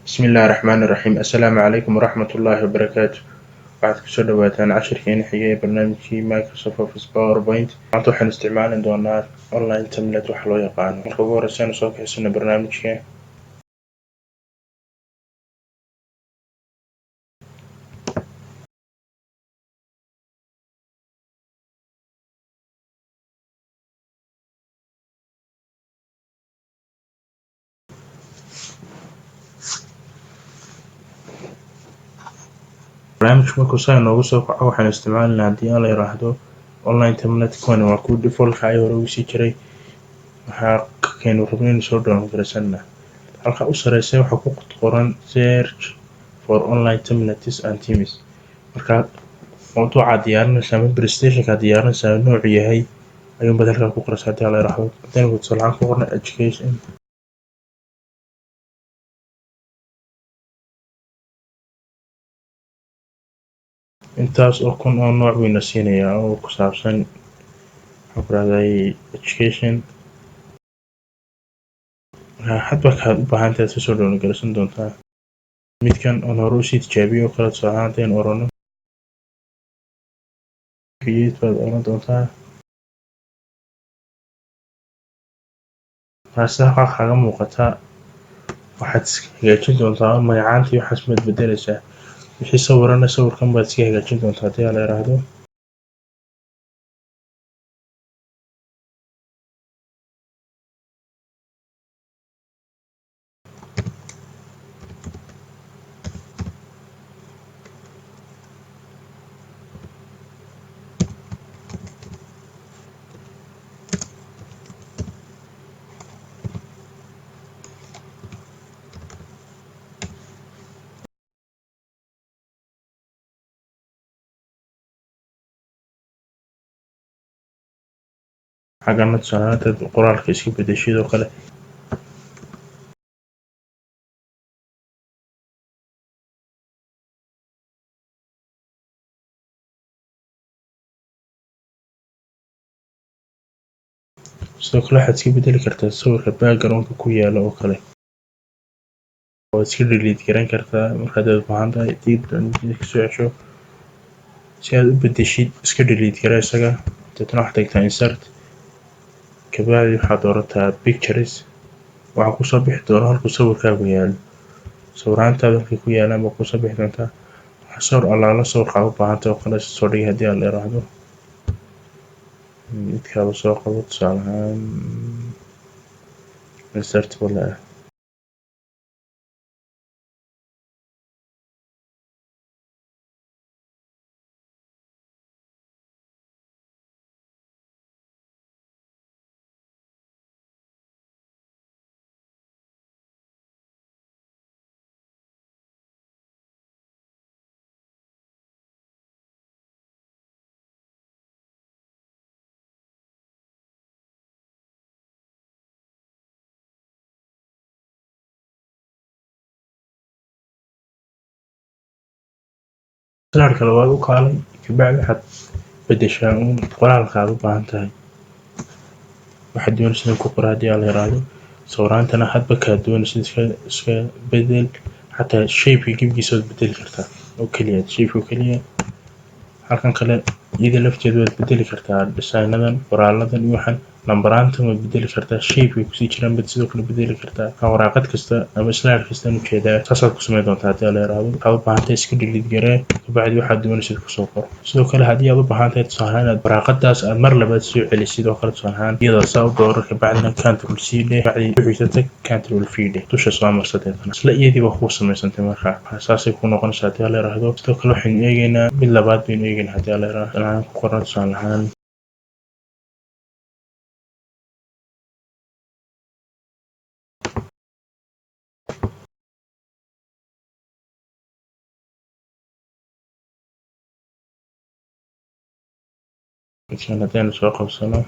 بسم الله الرحمن الرحيم. السلام عليكم ورحمة الله وبركاته. waxaad kusoo dhawaataan cashirkeena xigay ee barnaamijkii Microsoft Office PowerPoint. maanta waxaan isticmaali doonaa online template wax loo yaqaano. marka ugu horeysa aan soo kaxsano barnaamijka barnaamijka markuu saa inoogu soo kaco waxaan isticmaalinaa haddii aan la yiraahdo online template. kuwani waa kuwa default ay hore ugu sii jiray. waxaa keenu rabno inuu soo download gareysana halka u sareysa waxa ku qoran search for online templates and themes. marka mawduuca diyaarinaysa ama presentation-ka diyaarinaysa noocu yahay ayuu badalka ku qoraysaa haddii la yiraahdo. hadaan ku tusaale ku qorno education intaas oo kun oo nooc weyna siinaya oo ku saabsan xograday education. hadba ka u baahan tahay soo download gareysan doontaa midkan oo hore u sii tijaabiyo kala soocaanteen orano create baad oran doontaa. raasaha kaga muuqata waxaad hagaajin doontaa magacaantii waxaad bedelaysaa wixii sawirana sawirkan baad iska hagaajin doontaa haddii la yiraahdo. xagana tusaalaanta qoraalka iska bedeshidoo kale sidoo kale waxaad iska bedeli kartaa sawirka background-ka ku yaala oo kale oo iska delete garan kartaa markaad u baahan tahay dib soo cesho si aad u bedeshid iska delete garay isaga dadna wax tagtaa insert kabacdi waxaad doorataa pictures. waxaa kusoo bixi doona halku sawirkaagu yaalo sawiraantaada halkii ku yaalaan baa kusoo bixi doontaa. waxaa sawir allaala sawirkaa u baahantay oo kale soo dhigay haddii aan la yiraahdo midkaaba soo qabo tusaale ahaan insert wala salaarka labaad u kaalay kabacdi waxaad bedeshaa qoraalkaad u baahan tahay waxaad doonaysaa ku qor haddii aan la yiraahdo. sawiraantana hadba kaa doonaysaa iska bedel xataa shape-ka gibgiisa waad bedeli kartaa oo keliya shape-ka keliya. halkan kale iyada lafteedu waad bedeli kartaa designadan qoraaladan iyo waxaan lambaraanta waad bedeli kartaa shape-ka kusii jiraan bad sidoo kale bedeli kartaa waraaqad kasta ama slide kasta u jeedaa saasaad ku sameyn doontaa haddii la yiraahdo. waxaad u baahan tahay iska delete garee kabacdi waxaad doonaysid kusoo qor. sidoo kale haddii aad u baahan tahay tusaale inaad waraaqadaas aad mar labaad soo celisid sidoo kale tusaale ahaan iyadoo saa u dooro kabacdina control c dheh kabacdi wixii tag control v dheh dusha soo marsadeetana isla iyadii baa ku samaysantay. marka saasay ku noqonaysaa haddii la yiraahdo. sidoo kale waxaynu eegaynaa mid labaad baynu eegaynaa haddii la yiraahdo aan ku qoran tusaale ahaan hadaynu soo qabsano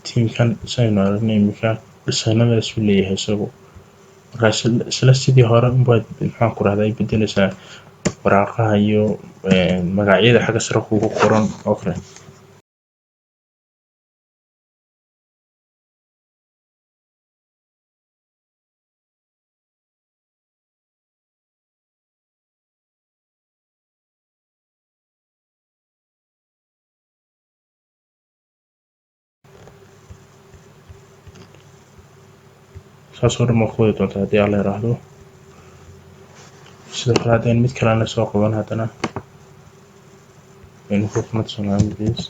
tiimkan saynu aragnay imika designadaas uu leeyahay isagu. markaas isla sidii hore unbaad maxaan ku rahday bedelaysaa waraaqaha iyo magacyada xagga sare kugu qoran oo kale. saas oo dhan ma ku wadi doontaa haddii aan la yiraahdo. sidoo kale haddaan mid kalena soo qaban haddana aynu ku qanacsanaa midis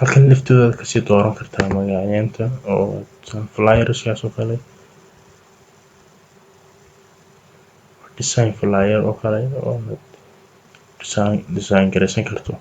halkan laftooda kasii dooran kartaa magacyanta oo flyerskaas oo kale design flyer oo kale oo design garaysan karto.